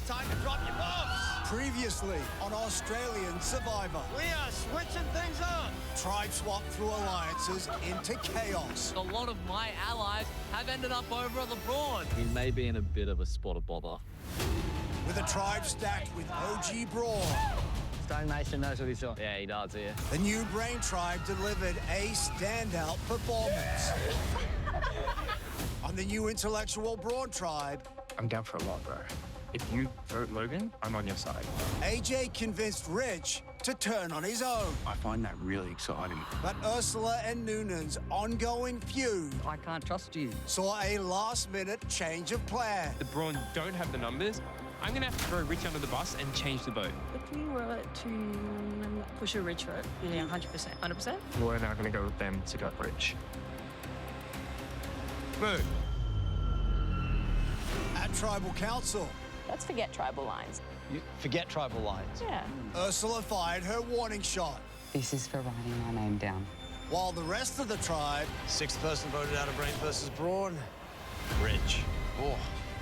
it's time to drop your bombs. Previously on Australian Survivor. We are switching things up. Tribe swap through alliances into chaos. A lot of my allies have ended up over at the Brawns. He may be in a bit of a spot of bother. With a tribe stacked with OG Brawn. Stone Nation knows what he's doing. Yeah, he does, yeah. The new Brain Tribe delivered a standout performance. On the new Intellectual Brawn Tribe, I'm down for a lot, bro. If you vote Logan, I'm on your side. AJ convinced Rich to turn on his own. I find that really exciting. But Ursula and Noonan's ongoing feud I can't trust you. saw a last-minute change of plan. The Brawn don't have the numbers. I'm going to have to throw Rich under the bus and change the vote. If we were to push a Rich vote, yeah, 100%. 100%? We're now going to go with them to go Rich. Move. At Tribal Council, Let's forget tribal lines. Forget tribal lines. Yeah. Ursula fired her warning shot, This is for writing my name down. while the rest of the tribe Sixth person voted out of Brain versus Brawn. Rich.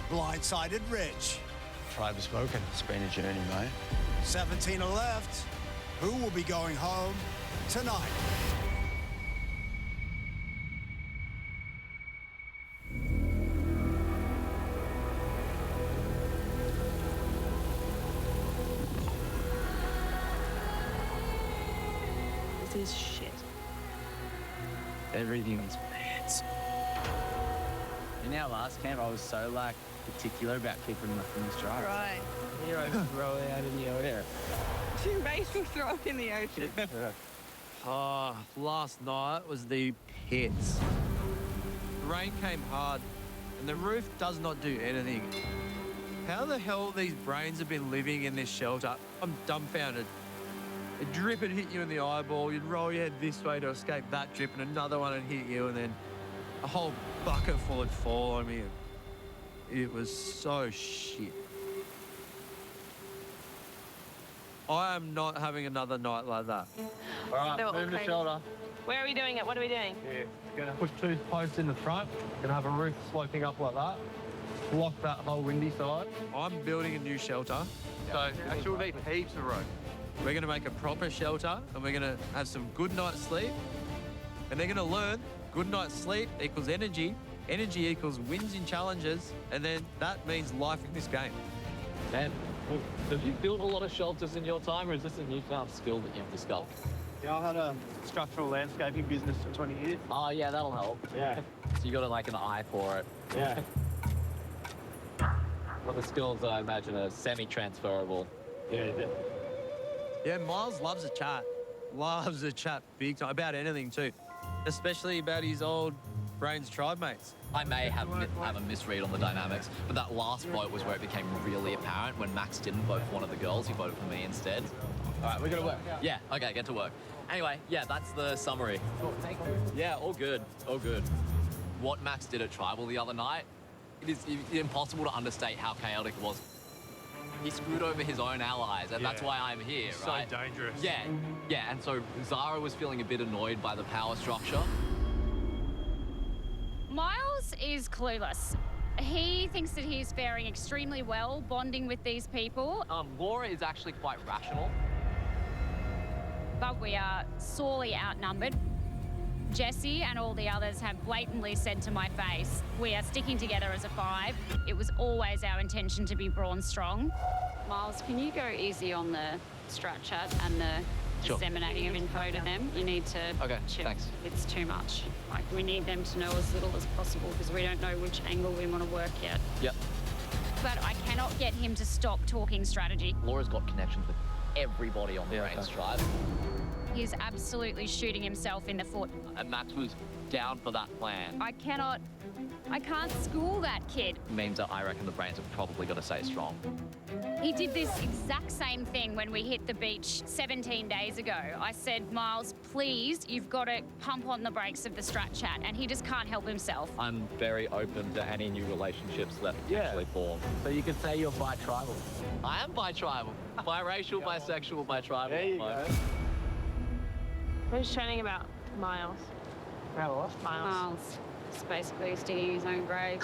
blindsided Rich. Tribe has spoken. It's been a journey, mate. 17 are left. Who will be going home tonight? This is shit. Everything's pants. In our last camp, I was so particular about keeping them from the stripe. Right. Heroes throw it out in the air. You made me throw it in the ocean. Last night was the pits. The rain came hard and the roof does not do anything. How the hell these brains have been living in this shelter? I'm dumbfounded. A drip would hit you in the eyeball, you'd roll your head this way to escape that drip, and another one would hit you, and then a whole bucket full would fall on me. It was so shit. I am not having another night like that. All right, They were move the okay. shoulder. Where are we doing it? What are we doing? Yeah, gonna push two posts in the front, gonna have a roof sloping up like that, block that whole windy side. I'm building a new shelter, so actually we'll need heaps of rope. We're going to make a proper shelter and we're going to have some good night's sleep. And they're going to learn good night's sleep equals energy, energy equals wins in challenges, and then that means life in this game. Man, have you built a lot of shelters in your time, or is this a newfound skill that you've discovered? Yeah, I had a structural landscaping business for 20 years. Oh, yeah, that'll help. Yeah, So you got like an eye for it. yeah. Well, the skills, I imagine, are semi-transferable. Yeah, Yeah, Miles loves a chat. Loves a chat big time, about anything too. Especially about his old Brains tribe mates. I may have a misread on the dynamics, but that last vote was where it became really apparent when Max didn't vote for one of the girls, he voted for me instead. All right, we're gonna work. Yeah, okay, get to work. Anyway, yeah, that's the summary. Yeah, all good, all good. What Max did at Tribal the other night, it is impossible to understate how chaotic it was. He screwed over his own allies, and that's why I'm here, right? So dangerous. Yeah, and so Zara was feeling a bit annoyed by the power structure. Miles is clueless. He thinks that he's faring extremely well, bonding with these people, Laura is actually quite rational. but we are sorely outnumbered. Jesse and all the others have blatantly said to my face, we are sticking together as a five. It was always our intention to be Brawn strong. Miles, can you go easy on the strat chat and the Sure. disseminating of info to them? You need to Okay, chill. thanks. It's too much. Like, we need them to know as little as possible because we don't know which angle we want to work yet. Yep. But I cannot get him to stop talking strategy. Laura's got connections with everybody on the Brains tribe. He's absolutely shooting himself in the foot. And Max was down for that plan. I can't school that kid. Means that I reckon the Brains have probably got to stay strong. He did this exact same thing when we hit the beach 17 days ago. I said, Miles, please, you've got to pump on the brakes of the strat chat, and he just can't help himself. I'm very open to any new relationships that potentially form. So you could say you're bi-tribal. I am bi-tribal. Biracial, bisexual, bi-tribal. There you go. Who's chatting about Miles? How what? Miles. It's basically digging his own grave.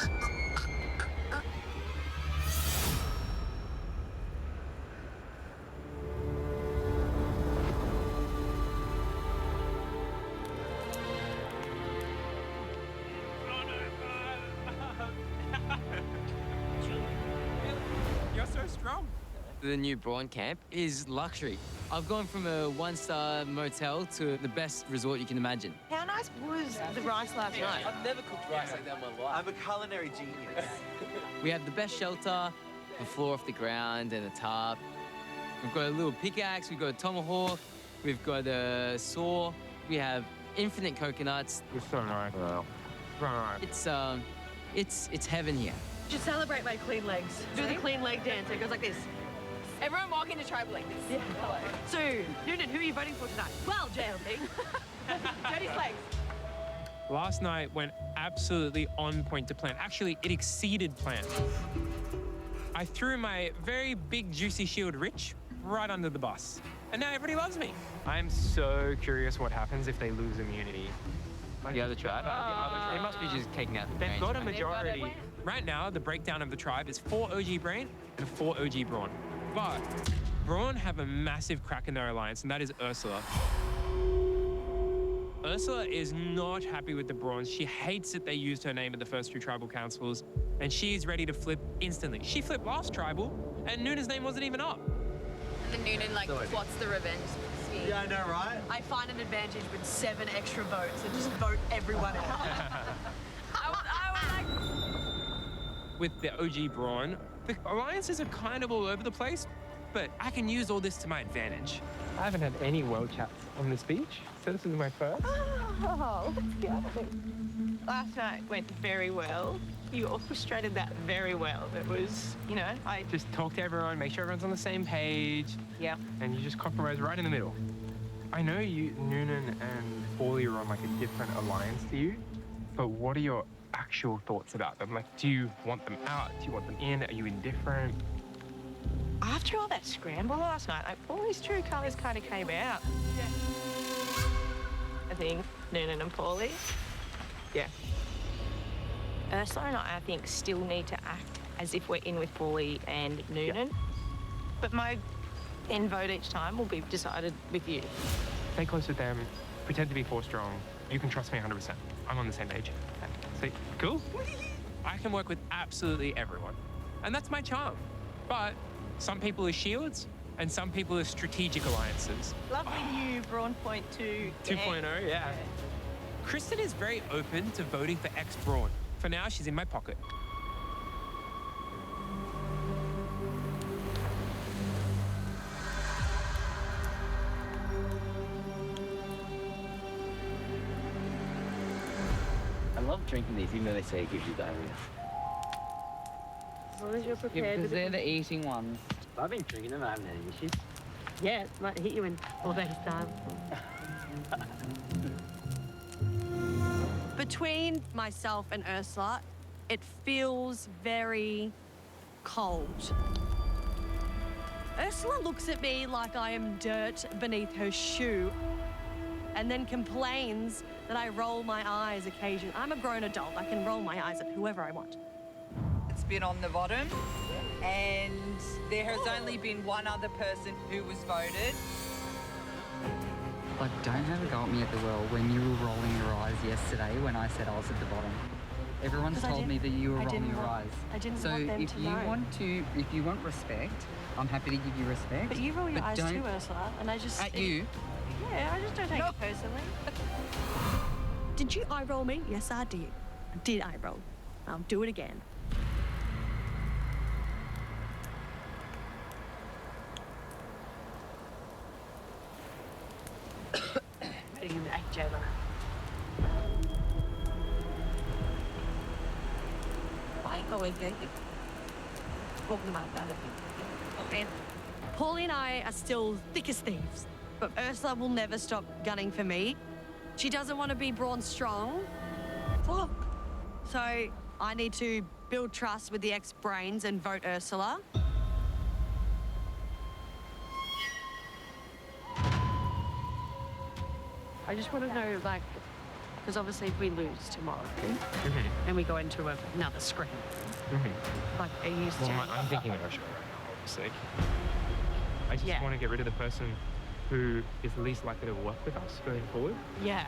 strong. The new Brawn camp is luxury. I've gone from a one-star motel to the best resort you can imagine. How nice was the rice last night? I've never cooked rice like that in my life. I'm a culinary genius. We have the best shelter, the floor off the ground and a tarp. We've got a little pickaxe, we've got a tomahawk, we've got a saw, we have infinite coconuts. It's so nice. It's heaven here. You should celebrate my clean legs. Do the clean leg dance. It goes like this. Everyone walk into tribal like this. Yeah. Hello. So, Noonan, who are you voting for tonight? Well, JLP. Dirty Slags. Last night went absolutely on point to plan. Actually, it exceeded plan. I threw my very big, juicy shield Rich right under the bus. And now everybody loves me. I'm so curious what happens if they lose immunity. The other tribe? They must be just taking out the They've range, got a right? majority. Right now, the breakdown of the tribe is 4 OG Brain and 4 OG Brawn. But Brawn have a massive crack in their alliance, and that is Ursula. Ursula is not happy with the Brawns. She hates that they used her name at the first 2 tribal councils, and she is ready to flip instantly. She flipped last tribal, and Noonan's name wasn't even up. And then Noonan like plots the revenge scheme. Yeah, I know, right? I find an advantage with 7 extra votes and just vote everyone out. I was With the OG Brawn, the alliances are kind of all over the place, but I can use all this to my advantage. I haven't had any world chats on this beach, so this is my first. Oh, let's go. Last night went very well. You orchestrated that very well. It was, I Just talk to everyone, make sure everyone's on the same page, yeah. and you just compromise right in the middle. I know you, Noonan and Paulie are on like a different alliance to you, but what are your actual thoughts about them? Like, do you want them out? Do you want them in? Are you indifferent? After all that scramble last night, all his true colours kind of came out. Yeah. I think Noonan and Paulie. Yeah. Ursula and I think, still need to act as if we're in with Paulie and Noonan. But my end vote each time will be decided with you. Stay close with them, pretend to be 4 strong. You can trust me 100%. I'm on the same page. See, cool? I can work with absolutely everyone, and that's my charm. But some people are shields, and some people are strategic alliances. Lovely new Brawn Point 2. 2.0, yeah. Kristen is very open to voting for ex-Brawn. For now, she's in my pocket. I love drinking these, even though they say it gives you diarrhea. As long as you're Yeah, prepared. because they're the eating ones. I've been drinking them, I haven't had any issues. Yeah, it might hit you in 4 days' time. Between myself and Ursula, it feels very cold. Ursula looks at me like I am dirt beneath her shoe and then complains that I roll my eyes occasionally. I'm a grown adult. I can roll my eyes at whoever I want. It's been on the bottom, and there has only been one other person who was voted. Like, don't have a go at me at the well when you were rolling your eyes yesterday when I said I was at the bottom. Everyone's told me that you were rolling your eyes. I didn't So want them if to you know. if you want respect, I'm happy to give you respect. But you roll your eyes don't- too, Ursula, and I just... At you? Yeah, I just don't take it personally. Did you eye roll me? Yes, I did. I did eye roll. I'll do it again. Ready to act, Jayla. Paulie and I are still thick as thieves, but Ursula will never stop gunning for me. She doesn't want to be Brawn strong. Fuck. So I need to build trust with the ex-brains and vote Ursula. I just want to know, like, because obviously if we lose tomorrow and we go into another scramble, like, are you still... Well, I'm thinking of Ursula, obviously. I just want to get rid of the person who is least likely to work with us going forward. Yeah.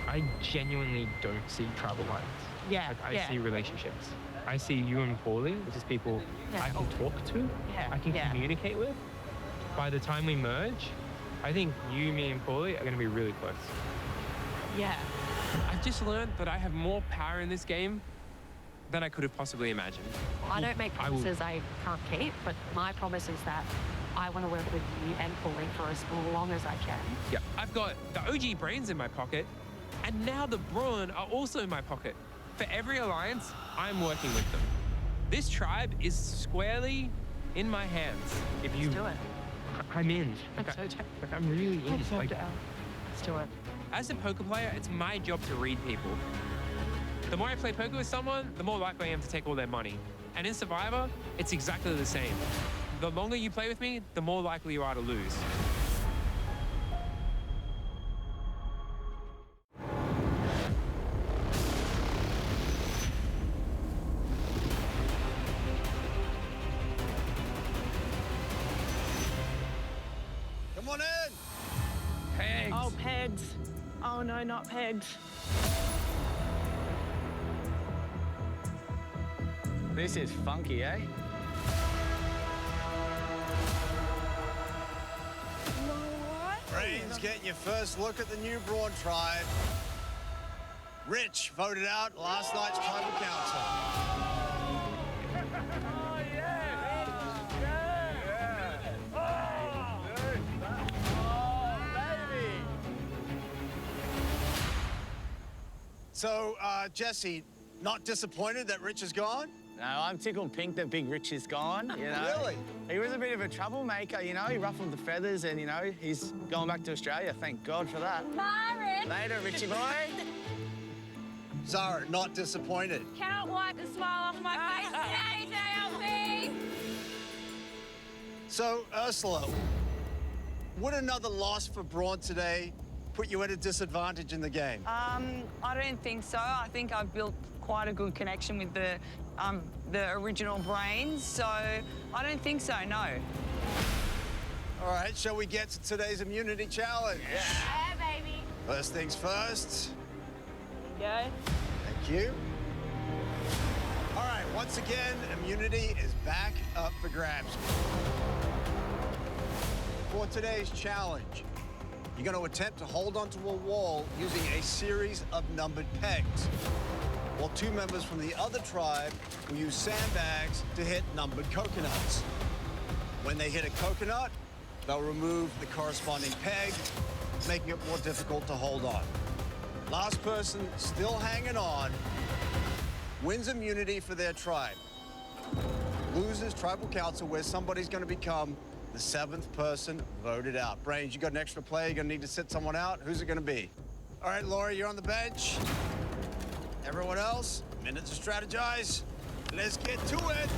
I genuinely don't see tribal lines. Yeah, Like, I see relationships. I see you and Paulie, which is people I can talk to, I can communicate with. By the time we merge, I think you, me, and Paulie are going to be really close. Yeah. I've just learned that I have more power in this game than I could have possibly imagined. I don't make promises I can't keep, but my promise is that I want to work with you and Paulie for as long as I can. Yeah. I've got the OG brains in my pocket, and now the Brawn are also in my pocket. For every alliance, I'm working with them. This tribe is squarely in my hands. If you do it. I'm in. I'm really in. Let's do it. As a poker player, it's my job to read people. The more I play poker with someone, the more likely I am to take all their money. And in Survivor, it's exactly the same. The longer you play with me, the more likely you are to lose. Come on in. Pegs. Oh, pegs. Oh, no, not pegs. This is funky, eh? Brains getting your first look at the new Brawn tribe. Rich voted out last night's tribal council. So, Jesse, not disappointed that Rich is gone? No, I'm tickled pink that Big Rich is gone, you know. Really? He was a bit of a troublemaker, you know. He ruffled the feathers and, you know, he's going back to Australia. Thank God for that. Bye, Rich. Later, Richie boy. Zara, not disappointed. Cannot wipe the smile off my face today, JLP. So, Ursula, would another loss for Brawn today put you at a disadvantage in the game? I don't think so. I think I've built quite a good connection with the original Brains, so I don't think so, no. All right, shall we get to today's immunity challenge? Yeah, baby. First things first. There you go. Thank you. All right, once again, immunity is back up for grabs. For today's challenge, you're going to attempt to hold onto a wall using a series of numbered pegs, while two members from the other tribe will use sandbags to hit numbered coconuts. When they hit a coconut, they'll remove the corresponding peg, making it more difficult to hold on. Last person still hanging on wins immunity for their tribe. Loses tribal council, where somebody's going to become the 7th person voted out. Brains, you got an extra player. You're going to need to sit someone out. Who's it going to be? All right, Laura, you're on the bench. Everyone else, minute to strategize. Let's get to it.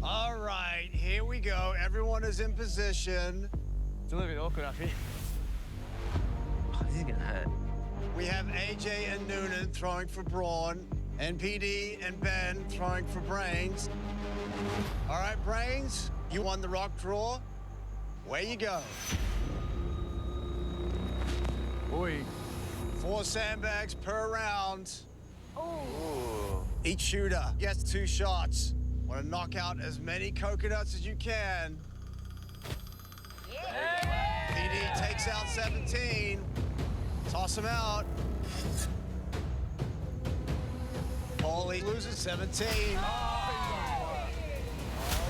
All right, here we go. Everyone is in position. It's a little bit awkward up here. Oh, this is gonna hurt. We have AJ and Noonan throwing for Brawn, and PD and Ben throwing for Brains. All right, Brains, you won the rock draw. Away you go. Boy. 4 sandbags per round. Ooh. Each shooter gets 2 shots. Want to knock out as many coconuts as you can. Yeah. PD takes out 17. Toss him out. Paulie loses 17. Oh,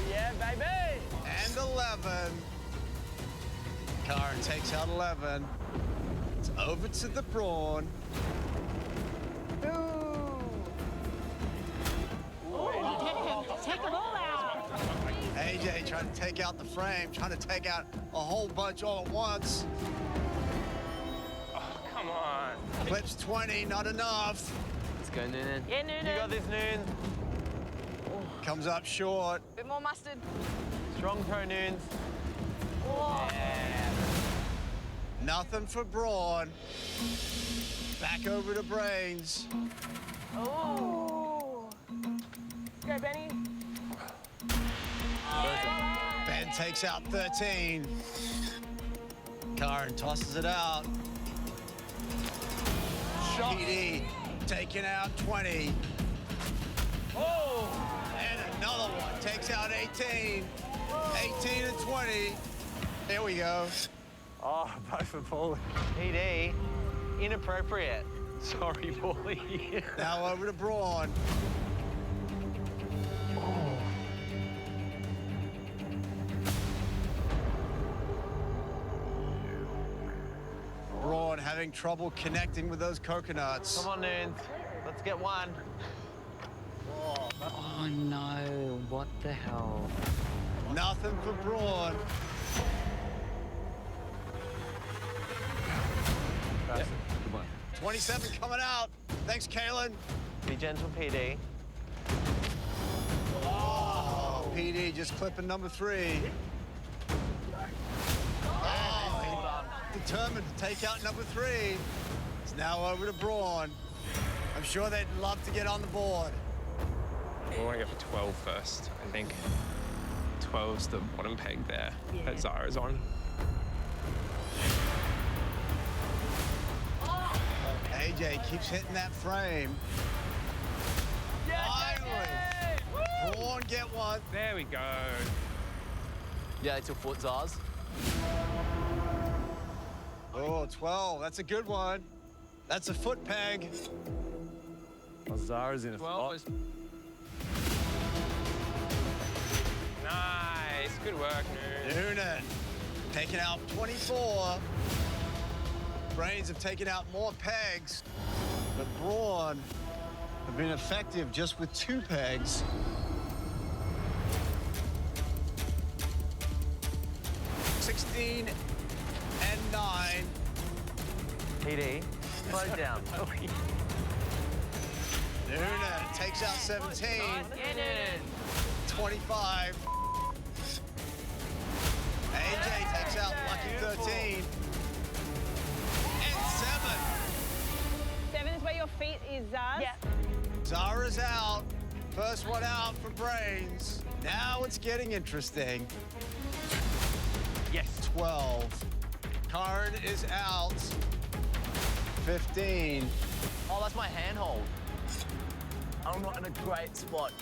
yeah, baby. And 11. Karen takes out 11. It's over to the Brawn. Take the ball out. AJ trying to take out the frame, trying to take out a whole bunch all at once. Oh, come on. Clips 20, not enough. Let's go, Noonan. Yeah, Noonan. You got this, Noon. Comes up short. Bit more mustard. Strong pro, Noons. Yeah. Nothing for Brawn. Back over to Brains. Oh. Go, Benny. Ben takes out 13. Karen tosses it out. PD taking out 20. Oh! And another one takes out 18. 18 and 20. There we go. Oh, both for Paulie. PD, inappropriate. Sorry, Paulie. Now over to Braun. Braun having trouble connecting with those coconuts. Come on, Noons. Let's get one. Oh no, what the hell? Nothing for Braun. Yep. Good one. 27 coming out. Thanks, Kalen. Be gentle, PD. Oh, PD just clipping number 3. Oh, determined to take out number 3. It's now over to Braun. I'm sure they'd love to get on the board. We want to go for 12 first, I think. 12's the bottom peg there that Zara's on. AJ keeps hitting that frame. Finally! Braun get one. There we go. Yeah, it's your foot, Zars. Oh, 12. That's a good one. That's a foot peg. Well, Zara's in a 12 was... Nice, good work, Noon. Noonan taking out 24. Brains have taken out more pegs, but Braun have been effective just with 2 pegs. $16 and 9. PD, slow down. Noonan takes out 17. 25. AJ takes out lucky 13. And 7. 7 is where your feet is, Zaz. Yeah. Zara's out. First one out for Brains. Now it's getting interesting. Yes. 12. Karn is out. 15. Oh, that's my handhold. I'm not in a great spot.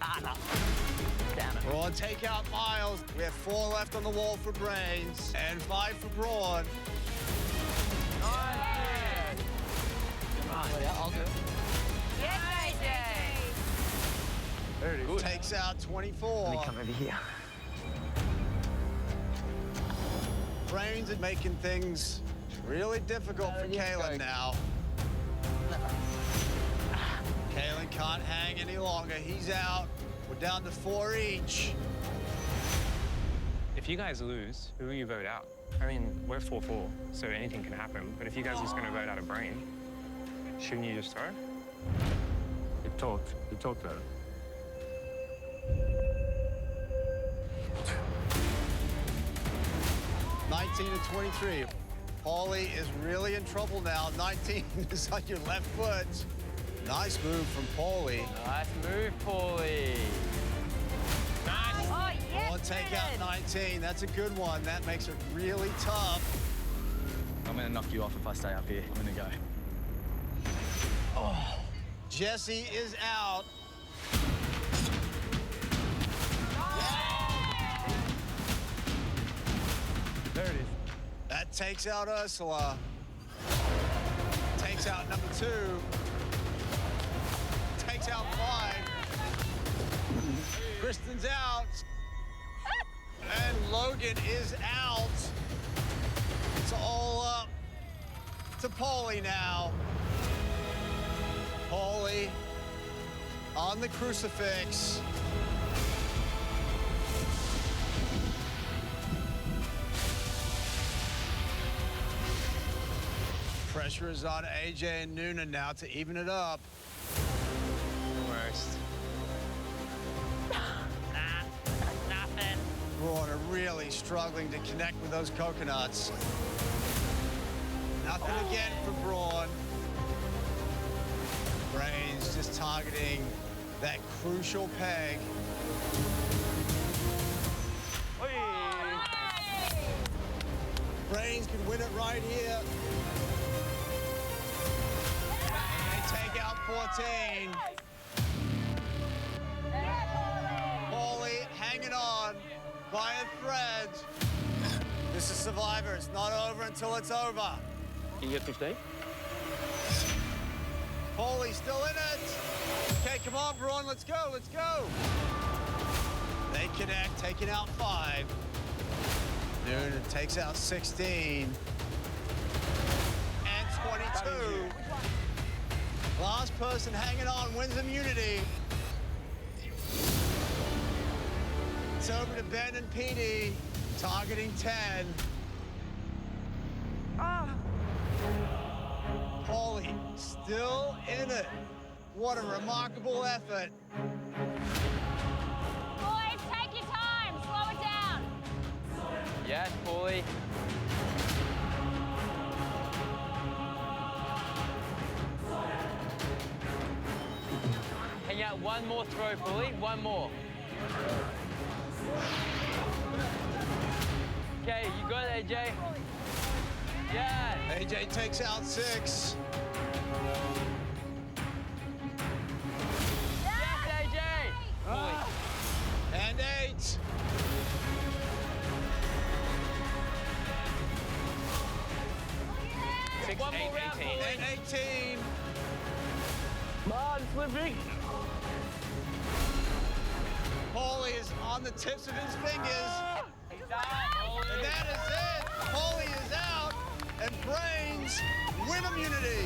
Ah, no. Damn it. Braun take out Miles. We have 4 left on the wall for Brains and 5 for Braun. Nice. Yeah, I'll do it. Yes, AJ. There it is. Takes out 24. Let me come over here. Brains are making things really difficult for Kalen now. Kalen can't hang any longer. He's out. We're down to 4 each. If you guys lose, who will you vote out? I mean, we're 4-4, so anything can happen. But if you guys are just going to vote out a Brain, shouldn't you just throw? We talked about it. $19 to 23. Paulie is really in trouble now. 19 is on your left foot. Nice move from Paulie. Nice move, Paulie. Nice. Oh, yes, We'll take out 19. That's a good one. That makes it really tough. I'm gonna knock you off if I stay up here. I'm gonna go. Oh, Jesse is out. There it is. That takes out Ursula. Takes out number 2. Takes out 5. Kristen's out. And Logan is out. It's all up to Paulie now. Paulie on the crucifix. Pressure is on AJ and Noonan now to even it up. Worst. Nothing. Braun are really struggling to connect with those coconuts. Nothing again for Braun. Brains just targeting that crucial peg. Brains can win it right here. 17. Paulie hanging on by a thread. This is Survivor. It's not over until it's over. Can you get 15? Paulie's still in it. Okay, come on, Braun, let's go, let's go. They connect, taking out 5. Noonan takes out 16. And 22. Last person hanging on wins immunity. It's over to Ben and Petey, targeting 10. Paulie still in it. What a remarkable effort. Boys, take your time. Slow it down. Yes, Paulie. Hang out one more throw, Paulie. One more. Okay, you got it, AJ. Yeah. AJ takes out 6. Yes, AJ. And 8. One more round, Paulie. And 18. Come on, slipping. Paulie is on the tips of his fingers. He's out, Paulie. And that is it. Paulie is out. And Brawns win immunity.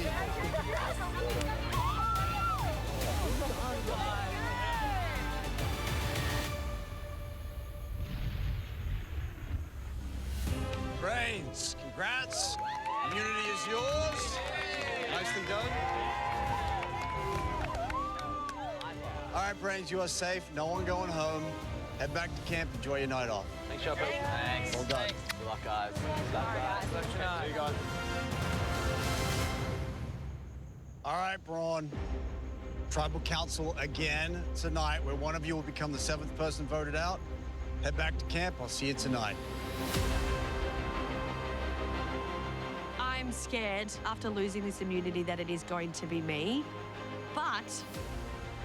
Brawns, congrats. Immunity is yours. Nicely done. All right, Brawns, you are safe. No one going home. Head back to camp. Enjoy your night off. Thanks, Shelby. Thanks. Well done. Good luck, guys. Good luck, guys. See you guys. All right, Braun. Tribal Council again tonight, where one of you will become the 7th person voted out. Head back to camp. I'll see you tonight. I'm scared after losing this immunity that it is going to be me. But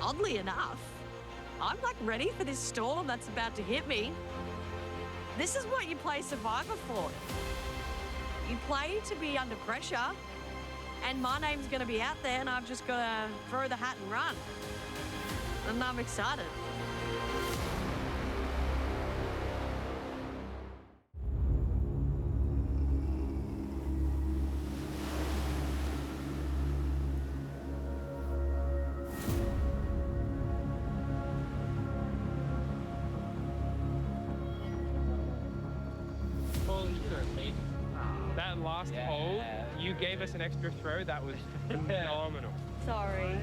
oddly enough, I'm like ready for this storm that's about to hit me. This is what you play Survivor for. You play to be under pressure, and my name's going to be out there, and I've just got to throw the hat and run. And I'm excited. That last hole, you gave us an extra throw. That was phenomenal. Sorry.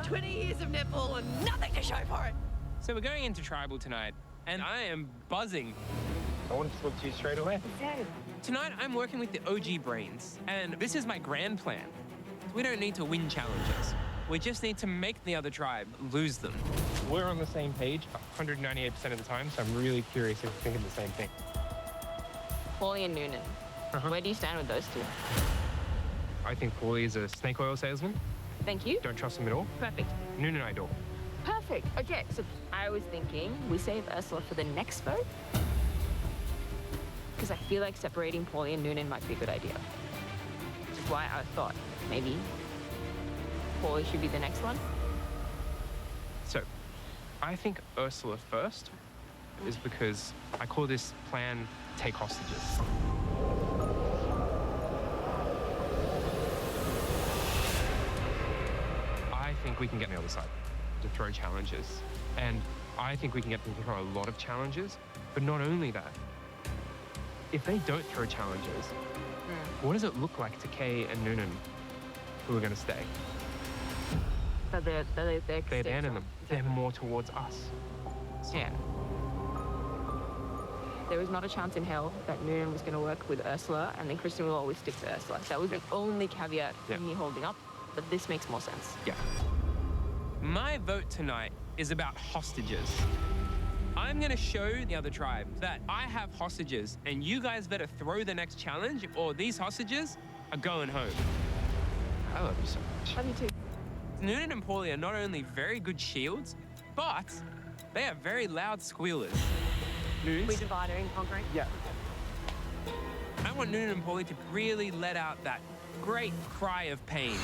20 years of netball and nothing to show for it. So we're going into tribal tonight, and I am buzzing. I wanted to talk to you straight away. Tonight, I'm working with the OG Brains, and this is my grand plan. We don't need to win challenges. We just need to make the other tribe lose them. We're on the same page 198% of the time, so I'm really curious if you're thinking the same thing. Paulie and Noonan. Where do you stand with those two? I think Paulie is a snake oil salesman. Thank you. Don't trust him at all. Perfect. Noonan I do. Perfect. Okay, so I was thinking we save Ursula for the next vote. Because I feel like separating Paulie and Noonan might be a good idea. Which is why I thought maybe Paulie should be the next one. So, I think Ursula first is because I call this plan take hostages. I think we can get on the other side to throw challenges. And I think we can get them to throw a lot of challenges. But not only that, if they don't throw challenges, what does it look like to Kay and Noonan who are going to stay? So they're They abandon them. They're more towards us. Yeah. There was not a chance in hell that Noonan was going to work with Ursula, and then Kristen will always stick to Ursula. That was the only caveat for me holding up, but this makes more sense. Yeah. My vote tonight is about hostages. I'm going to show the other tribe that I have hostages, and you guys better throw the next challenge, or these hostages are going home. I love you so much. Love you too. Noonan and Paulie are not only very good shields, but they are very loud squealers. We divide her in concrete? Yeah. I want Noonan and Paulie to really let out that great cry of pain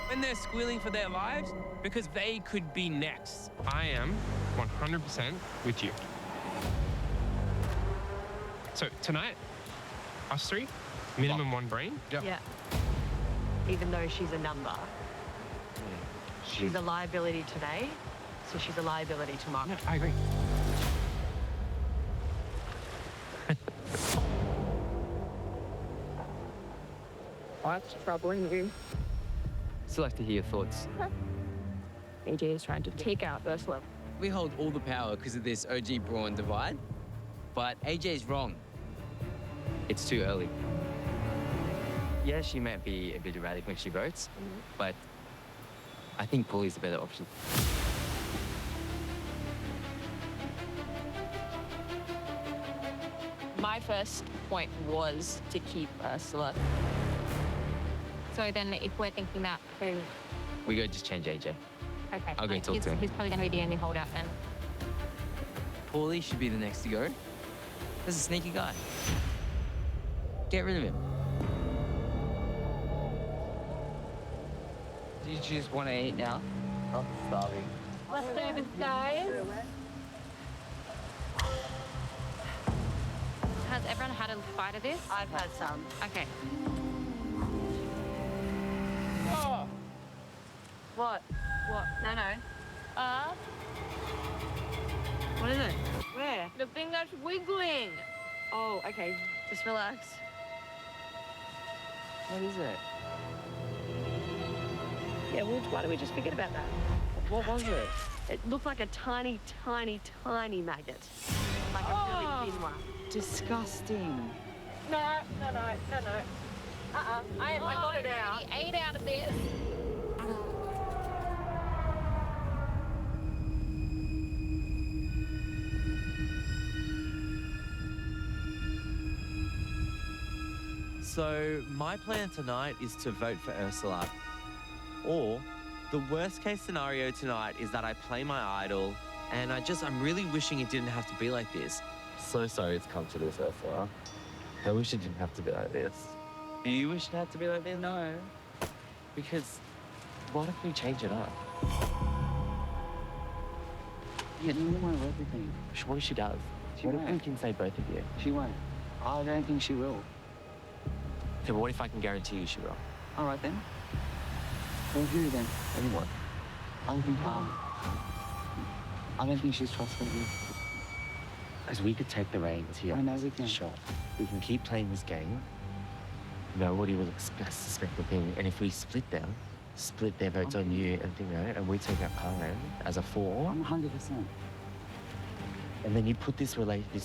when they're squealing for their lives, because they could be next. I am 100% with you. So tonight, us three, minimum one brain. Yeah. Even though she's a number. She's a liability today, so she's a liability tomorrow. Yeah, I agree. What's troubling you? Still like to hear your thoughts. AJ is trying to take out Ursula. We hold all the power because of this OG Brawn divide, but AJ's wrong. It's too early. Yeah, she might be a bit erratic when she votes, but I think Paulie's the better option. My first point was to keep Ursula. So then if we're thinking that who... We go just change AJ. Okay. I'll go talk to him. He's probably going to be the only holdout then. Paulie should be the next to go. There's a sneaky guy. Get rid of him. Do you just want to eat now? I'm starving. Let's do this, guys. Has everyone had a bite of this? I've had some. Okay. Oh. What? What? No. What is it? Where? The thing that's wiggling. Oh, okay. Just relax. What is it? Yeah, well, why don't we just forget about that? What was it? It looked like a tiny, tiny, tiny maggot. Like a really thin one. Disgusting. No. I got it out. I ate out of this. So my plan tonight is to vote for Ursula. Or the worst case scenario tonight is that I play my idol and I'm really wishing it didn't have to be like this. So sorry it's come to this, Ursula. I wish it didn't have to be like this. Do you wish it had to be like this? No. Because what if we change it up? Yeah, no one will everything. What if she does? What if we can say both of you? She won't. I don't think she will. Okay, but what if I can guarantee you she will? All right then. Well, who then? Anyone. I don't think I don't think she's trustworthy. As we could take the reins here. I know we can. Sure. We can keep playing this game. Nobody will suspect the thing. And if we split them, split their votes on you and and we take out Karen as a 4. I'm 100%. And then you put this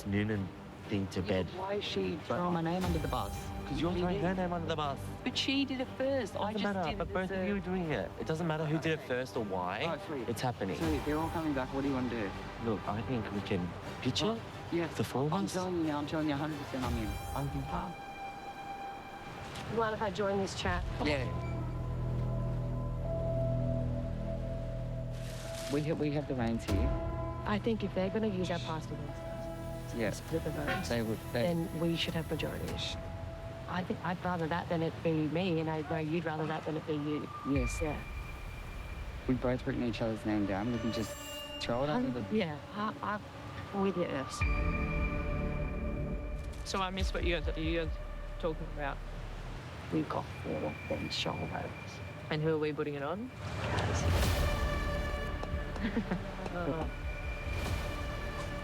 Noonan thing to bed. Why is she throwing my name under the bus? Because you're throwing her name under the bus. But she did it first. Doesn't matter, but both of you are doing it. It doesn't matter who did it first or why. Right, sweet. It's happening. Sweet, they're all coming back. What do you want to do? Look, I think we can pitch it. Yeah. The 4 of I'm us. telling you now. I'm telling you 100% I'm in. I'm in. You mind if I join this chat? Yeah. We have the reins here. I think if they're going to use our past against us, Yeah. split the votes, They would. then we should have majority. I think I'd rather that than it be me, and I know you'd rather that than it be you. Yes. Yeah. We've both written each other's name down. We can just throw it under the... Yeah, I'm with you, Urs. So I missed what you guys talking about. We've got 4 then strong votes. And who are we putting it on?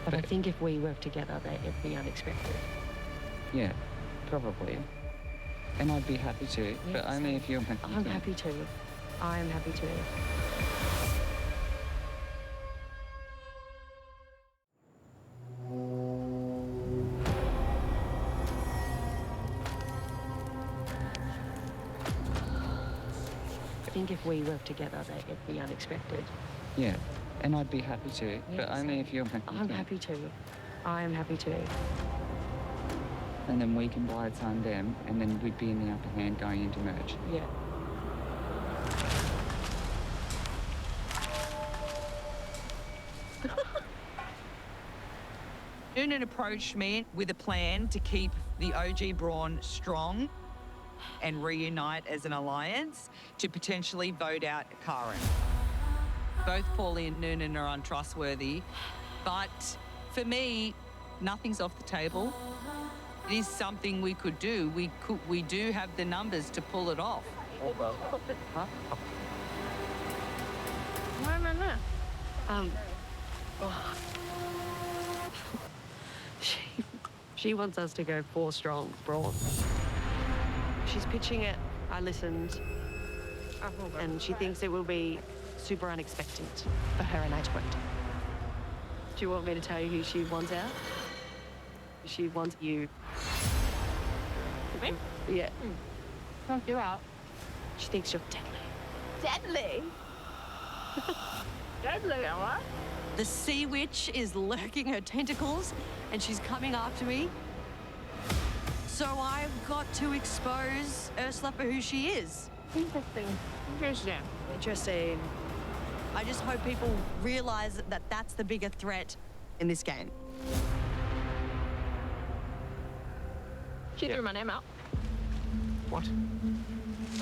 But I think if we work together, that it'd be unexpected. Yeah, probably. And I'd be happy to, but only if you're happy. I'm happy to. I am happy to. I think if we work together, that it'd be unexpected. Yeah, and I'd be happy to, but only if you're happy. I'm happy to. I am happy to. And then we can buy time them, and then we'd be in the upper hand going into merge. Yeah. Noonan approached me with a plan to keep the OG Brawn strong and reunite as an alliance to potentially vote out Karen. Both Paulie and Noonan are untrustworthy, but for me, nothing's off the table. It is something we could do. We do have the numbers to pull it off. She wants us to go 4 strong, Brawn. She's pitching it. I listened. And she thinks it will be super unexpected for her and I to work. Do you want me to tell you who she wants out? She wants you. Me? Yeah. Don't you out. She thinks you're deadly. Deadly? Deadly, am I? The sea witch is lurking her tentacles and she's coming after me. So I've got to expose Ursula for who she is. Interesting. Interesting. Interesting. I just hope people realize that that's the bigger threat in this game. She threw my name out. What?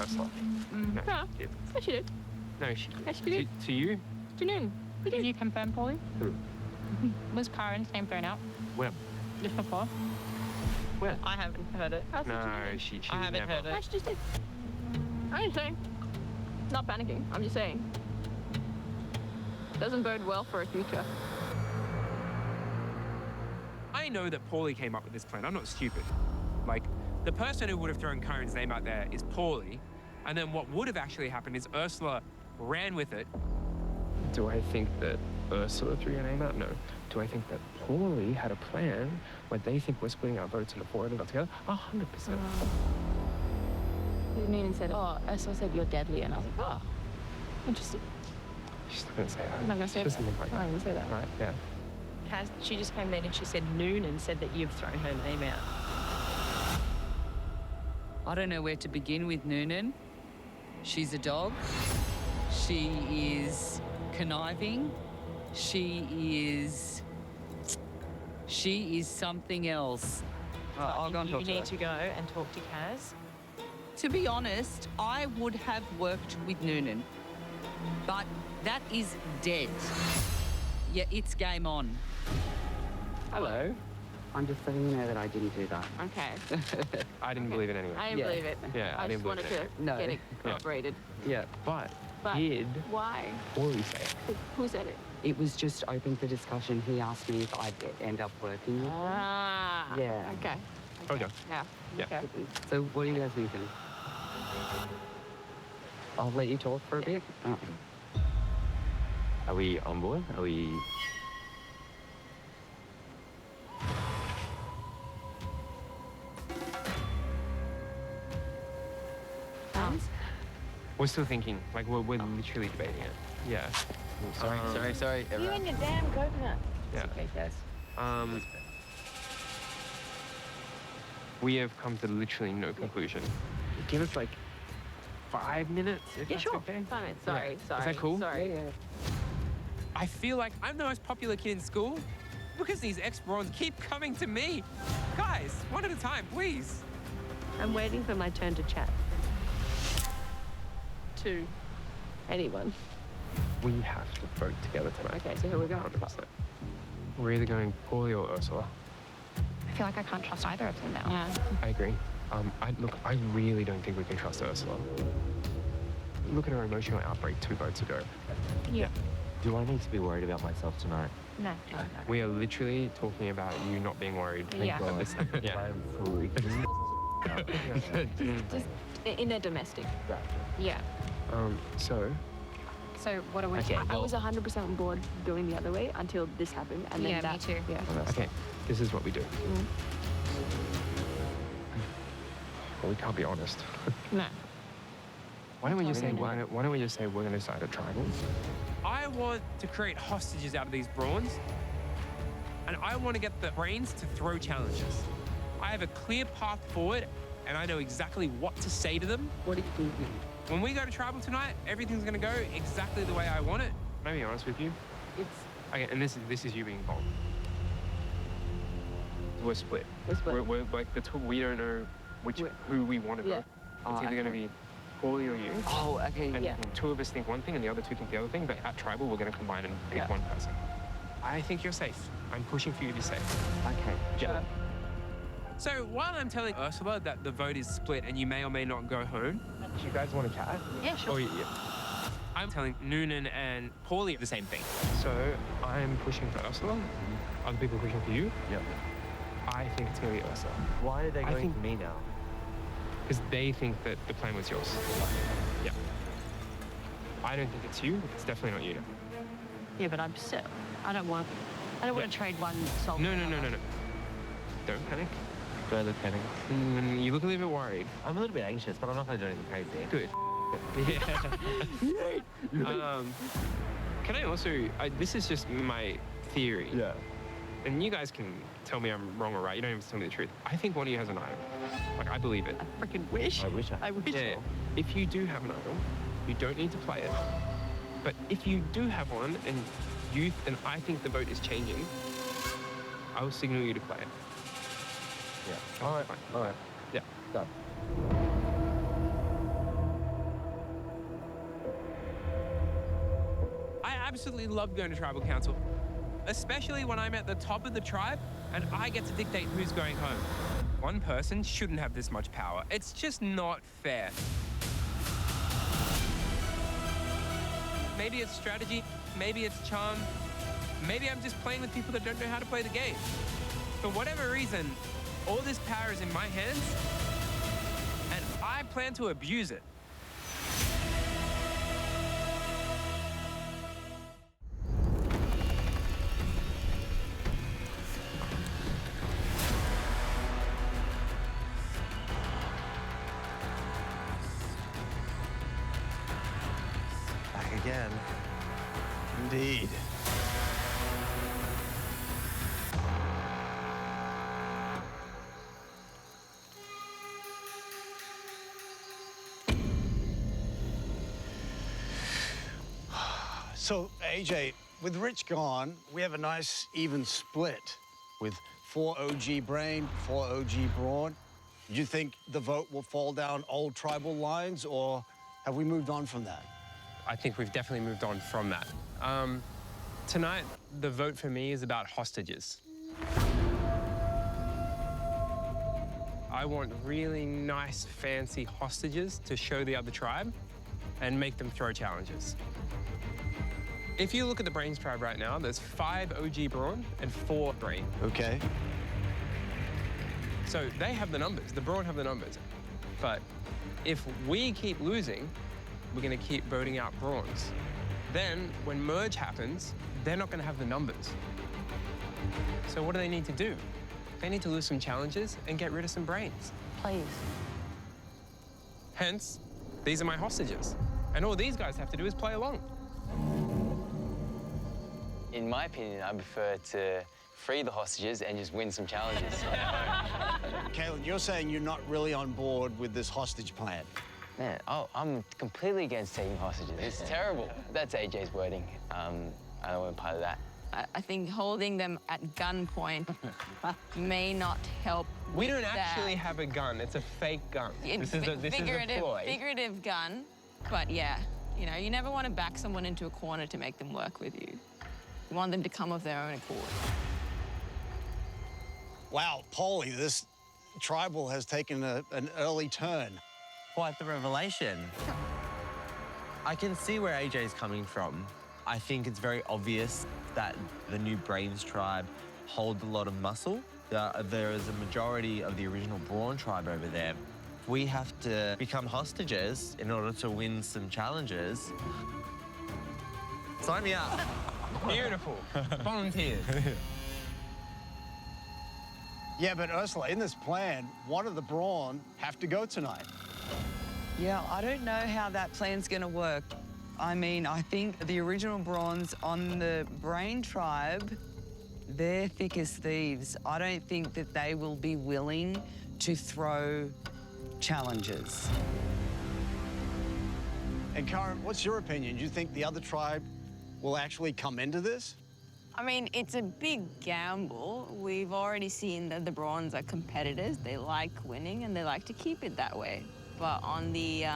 Ursula. No, Yeah. she did. Yeah, she did. No, she Yes, she did. To you? To Noon. Can you confirm, Paulie? Who? Was Karen's name thrown out? When? Just before? When? I haven't heard it. No, she I haven't never. heard it. I just did. I'm just saying. Not panicking. I'm just saying. Doesn't bode well for a future. I know that Paulie came up with this plan. I'm not stupid. Like, the person who would have thrown Karen's name out there is Paulie, and then what would have actually happened is Ursula ran with it. Do I think that Ursula threw your name out? No. Do I think that Paulie had a plan where they think we're splitting our votes into 4 and got together? 100%. Noonan said, oh, Ursula said you're deadly, and I was like, oh, interesting. She's not going to say that. I'm not going to say She doesn't that. look like I'm not going to say that. Right, yeah. She just came in and she said Noonan said that you've thrown her name out. I don't know where to begin with Noonan. She's a dog. She is conniving. She is something else. I'll go and talk to her. You need to go and talk to Kaz. To be honest, I would have worked with Noonan, but that is dead. Yeah, it's game on. Hello. I'm just letting you know that I didn't do that. Okay. I didn't believe it anyway. I didn't believe it. Yeah, I I didn't just wanted believe to it. get it corroborated. Yeah, but But did why? Paulie say it? Who said it? It was just open for discussion. He asked me if I'd end up working with him. Ah. Yeah. Okay. Okay. Yeah. Yeah. Okay. So what are you guys thinking? I'll let you talk for a bit. Are we on board? Are we... We're still thinking. Like, we're literally debating it. Yeah. Sorry, You everyone. and your damn coconut. Yeah. Okay, guys. We have come to literally no conclusion. Give us like 5 minutes, if Yeah, that's sure. okay. 5 minutes. Sorry. Yeah. Sorry. Is that cool? Sorry. I feel like I'm the most popular kid in school because these ex-Brawns keep coming to me. Guys, one at a time, please. I'm waiting for my turn to chat. To anyone. We have to vote together tonight. Okay, so here we go. 100%. We're either going Paulie or Ursula. I feel like I can't trust either of them now. Yeah. I agree. I really don't think we can trust Ursula. Look at her emotional outbreak 2 votes ago. Yeah. Do I need to be worried about myself tonight? No. We are literally talking about you not being worried. Yeah. At this- yeah. I'm freaking Just in a domestic. Yeah. So, So what are we? Okay, I well- was 100% on board going the other way until this happened, and then Yeah, me that. too. Yeah. okay, this is what we do. Well, we can't be honest. No. Why don't we just say we're going to side at tribals? I want to create hostages out of these Brawns, and I want to get the brains to throw challenges. I have a clear path forward, and I know exactly what to say to them. What do you think? When we go to tribal tonight, everything's going to go exactly the way I want it. Can I be honest with you? Okay, and this is you being bold. We're split. We're like we don't know who we want to go. It's either going to be Paulie or you. Oh, okay. And two of us think one thing and the other two think the other thing, but at tribal, we're going to combine and pick one person. I think you're safe. I'm pushing for you to be safe. Okay. Yeah. So while I'm telling Ursula that the vote is split and you may or may not go home, do you guys want to chat? Yeah, sure. I'm telling Noonan and Paulie the same thing. So I'm pushing for Ursula. Other people are pushing for you. Yep. I think it's going to be Ursula. Why are they going for me now? Because they think that the plan was yours. Yeah. I don't think it's you. It's definitely not you now. Yeah, but I'm still. I don't want to trade one soul. No. Don't panic. Do I look panicked? You look a little bit worried. I'm a little bit anxious, but I'm not going to do anything crazy. Good. Yeah. Can I also? This is just my theory. Yeah. And you guys can tell me I'm wrong or right. You don't even have to tell me the truth. I think one of you has an item. Like, I believe it. I freaking wish. I wish. Yeah. If you do have an item, you don't need to play it. But if you do have one and I think the vote is changing, I will signal you to play it. Yeah. All right. Fine. All right. Yeah. Done. I absolutely love going to tribal council, especially when I'm at the top of the tribe and I get to dictate who's going home. One person shouldn't have this much power. It's just not fair. Maybe it's strategy, maybe it's charm, maybe I'm just playing with people that don't know how to play the game. For whatever reason, all this power is in my hands, and I plan to abuse it. Back again. Indeed. So, AJ, with Rich gone, we have a nice even split with 4 OG Brain, 4 OG Brawn. Do you think the vote will fall down old tribal lines, or have we moved on from that? I think we've definitely moved on from that. Tonight, the vote for me is about hostages. I want really nice, fancy hostages to show the other tribe and make them throw challenges. If you look at the Brains tribe right now, there's 5 OG Brawn and 4 Brain. Okay. So they have the numbers, the Brawn have the numbers. But if we keep losing, we're gonna keep voting out Brawns. Then, when merge happens, they're not gonna have the numbers. So what do they need to do? They need to lose some challenges and get rid of some Brains. Please. Hence, these are my hostages. And all these guys have to do is play along. In my opinion, I prefer to free the hostages and just win some challenges. Caitlin, you're saying you're not really on board with this hostage plan. Man, I'm completely against taking hostages. It's terrible. That's AJ's wording. I don't want part of that. I think holding them at gunpoint may not help. We don't that. actually have a gun. It's a fake gun. This is a ploy. Figurative gun, but yeah, you know, you never want to back someone into a corner to make them work with you. You want them to come of their own accord. Wow, Paulie, this tribal has taken an early turn. Quite the revelation. I can see where AJ's coming from. I think it's very obvious that the new Brains tribe hold a lot of muscle. There is a majority of the original Brawn tribe over there. We have to become hostages in order to win some challenges. Sign me up. Beautiful. Volunteers. Yeah, but Ursula, in this plan, one of the Brawn have to go tonight. Yeah, I don't know how that plan's going to work. I mean, I think the original Brawns on the Brain tribe, they're thick as thieves. I don't think that they will be willing to throw challenges. And Karen, what's your opinion? Do you think the other tribe will actually come into this? I mean, it's a big gamble. We've already seen that the Brawns are competitors. They like winning and they like to keep it that way. But on the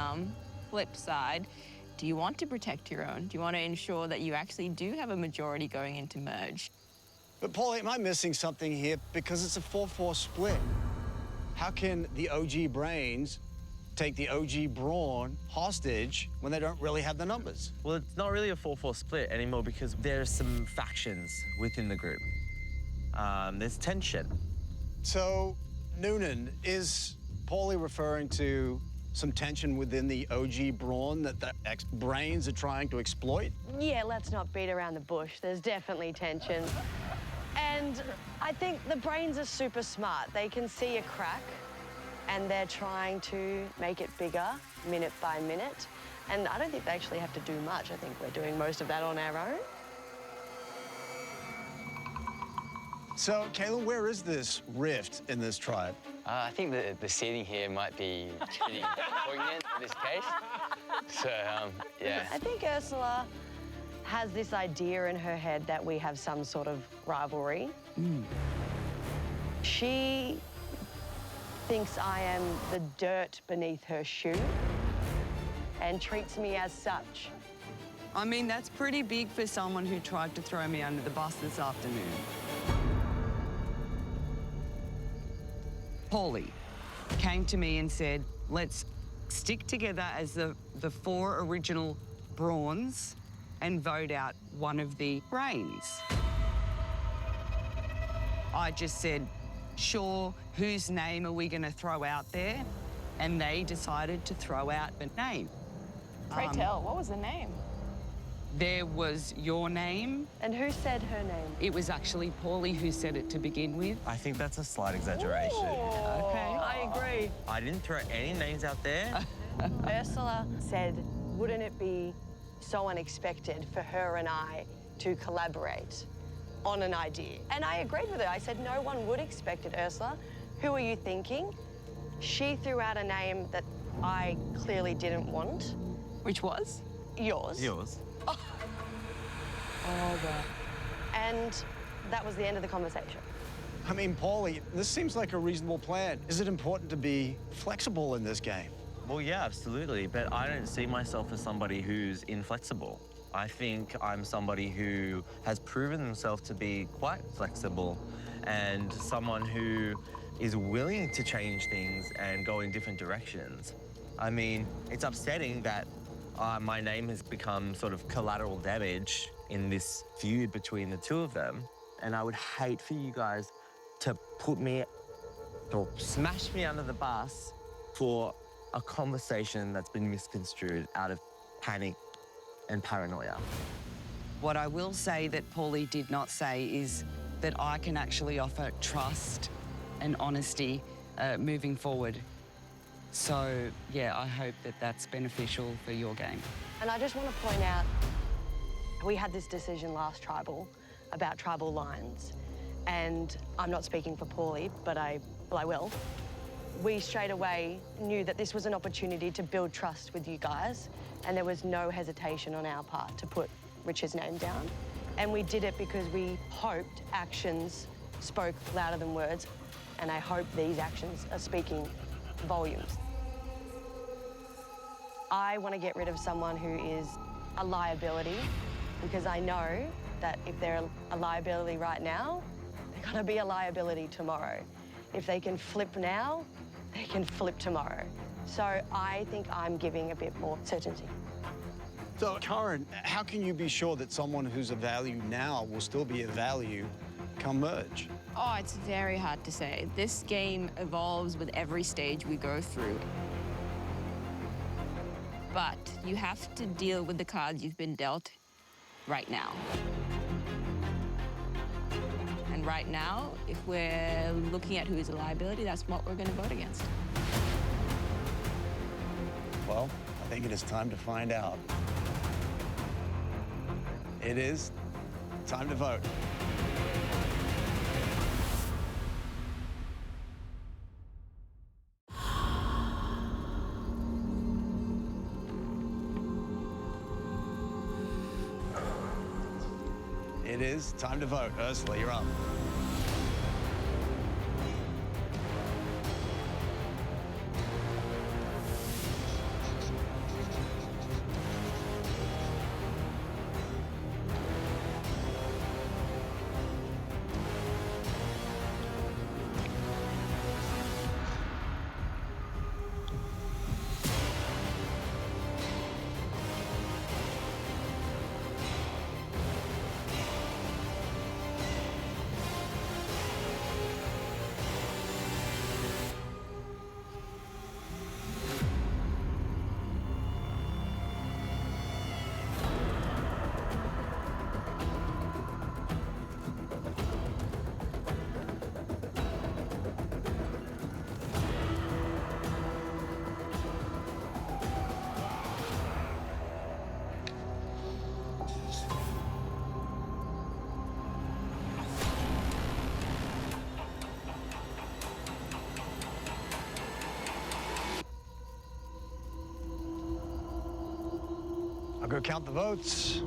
flip side, do you want to protect your own? Do you want to ensure that you actually do have a majority going into merge? But Paulie, am I missing something here? Because it's a 4-4 split. How can the OG Brains take the OG Brawn hostage when they don't really have the numbers? Well, it's not really a 4-4 split anymore because there's some factions within the group. There's tension. So, Noonan, is Paulie referring to some tension within the OG Brawn that the ex-Brains are trying to exploit? Yeah, let's not beat around the bush. There's definitely tension. And I think the Brains are super smart. They can see a crack and they're trying to make it bigger minute by minute. And I don't think they actually have to do much. I think we're doing most of that on our own. So, Kayla, where is this rift in this tribe? I think the setting here might be pretty poignant in this case. So, yeah. I think Ursula has this idea in her head that we have some sort of rivalry. She thinks I am the dirt beneath her shoe and treats me as such. I mean, that's pretty big for someone who tried to throw me under the bus this afternoon. Paulie came to me and said, let's stick together as the 4 original Brawns and vote out one of the Brains. I just said, sure, whose name are we going to throw out there? And they decided to throw out the name. Pray tell, what was the name? There was your name. And who said her name? It was actually Paulie who said it to begin with. I think that's a slight exaggeration. Okay, I agree. I didn't throw any names out there. Ursula said, wouldn't it be so unexpected for her and I to collaborate on an idea? And I agreed with her. I said, no one would expect it, Ursula. Who are you thinking? She threw out a name that I clearly didn't want. Which was? Yours. Yours. Oh, and that was the end of the conversation. I mean, Paulie, this seems like a reasonable plan. Is it important to be flexible in this game? Well, yeah, absolutely. But I don't see myself as somebody who's inflexible. I think I'm somebody who has proven themselves to be quite flexible and someone who is willing to change things and go in different directions. I mean, it's upsetting that my name has become sort of collateral damage in this feud between the two of them. And I would hate for you guys to put me or smash me under the bus for a conversation that's been misconstrued out of panic and paranoia. What I will say that Paulie did not say is that I can actually offer trust and honesty moving forward. So, yeah, I hope that that's beneficial for your game. And I just want to point out, we had this decision last tribal about tribal lines. And I'm not speaking for Paulie, but I will. We straight away knew that this was an opportunity to build trust with you guys, and there was no hesitation on our part to put Rich's name down. And we did it because we hoped actions spoke louder than words, and I hope these actions are speaking volumes. I want to get rid of someone who is a liability, because I know that if they're a liability right now, they're going to be a liability tomorrow. If they can flip now, they can flip tomorrow. So I think I'm giving a bit more certainty. So, Karen, how can you be sure that someone who's a value now will still be a value come merge? Oh, it's very hard to say. This game evolves with every stage we go through. But you have to deal with the cards you've been dealt right now. And right now, if we're looking at who is a liability, that's what we're going to vote against. Well, I think it is time to find out. It is time to vote. It is time to vote. Ursula, you're up. I'll go count the votes.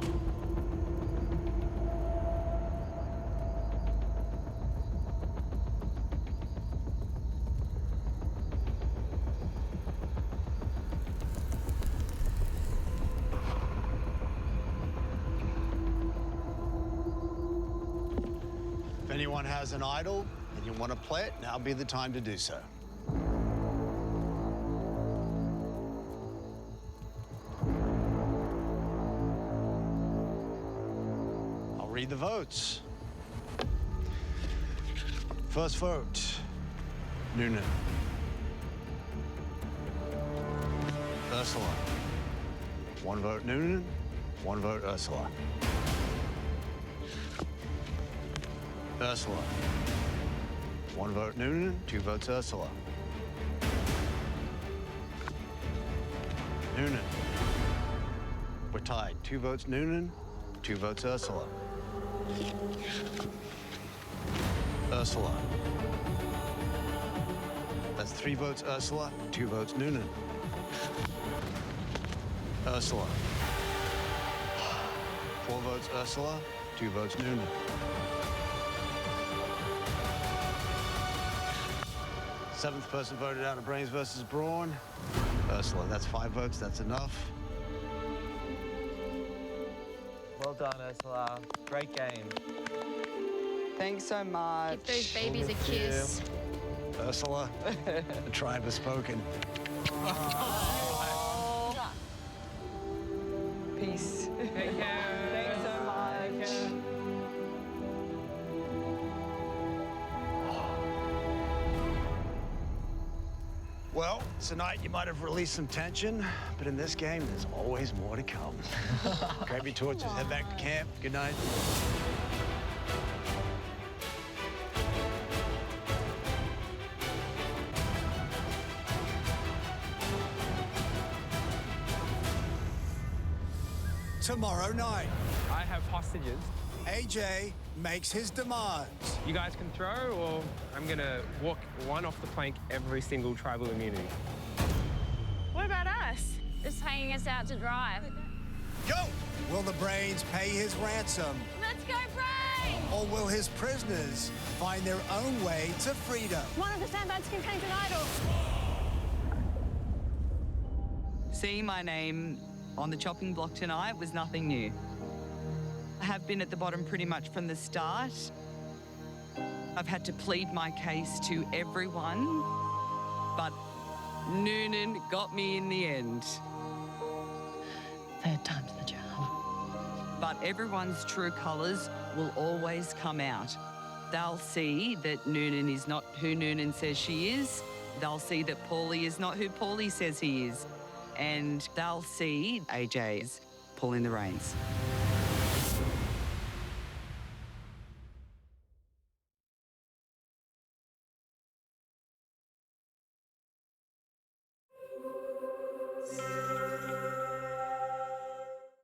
If anyone has an idol and you want to play it, now be the time to do so. Read the votes. First vote, Noonan. Ursula. One vote Noonan, one vote Ursula. Ursula. One vote Noonan, two votes Ursula. Noonan. We're tied. Two votes Noonan, two votes Ursula. Ursula. That's three votes Ursula, two votes Noonan. Ursula. Four votes Ursula, two votes Noonan. Seventh person voted out of Brains versus Brawn. Ursula, that's five votes, that's enough. Well done, Ursula. Great game. Thanks so much. Give those babies a kiss. Ursula, the tribe has spoken. Peace. Take care. Thanks so much. Well, tonight you might have released some tension, but in this game, there's always more to come. Grab your torches, head back to camp. Good night. Tomorrow night, I have hostages. AJ makes his demands. You guys can throw, or I'm gonna walk one off the plank every single tribal immunity. What about us? Just hanging us out to dry. Go! Will the Brains pay his ransom? Let's go, Brains! Or will his prisoners find their own way to freedom? One of the sandbags contains an idol. Seeing my name on the chopping block tonight was nothing new. I have been at the bottom pretty much from the start. I've had to plead my case to everyone, but Noonan got me in the end. Third time's the charm. But everyone's true colours will always come out. They'll see that Noonan is not who Noonan says she is. They'll see that Paulie is not who Paulie says he is. And they'll see AJ's pulling the reins.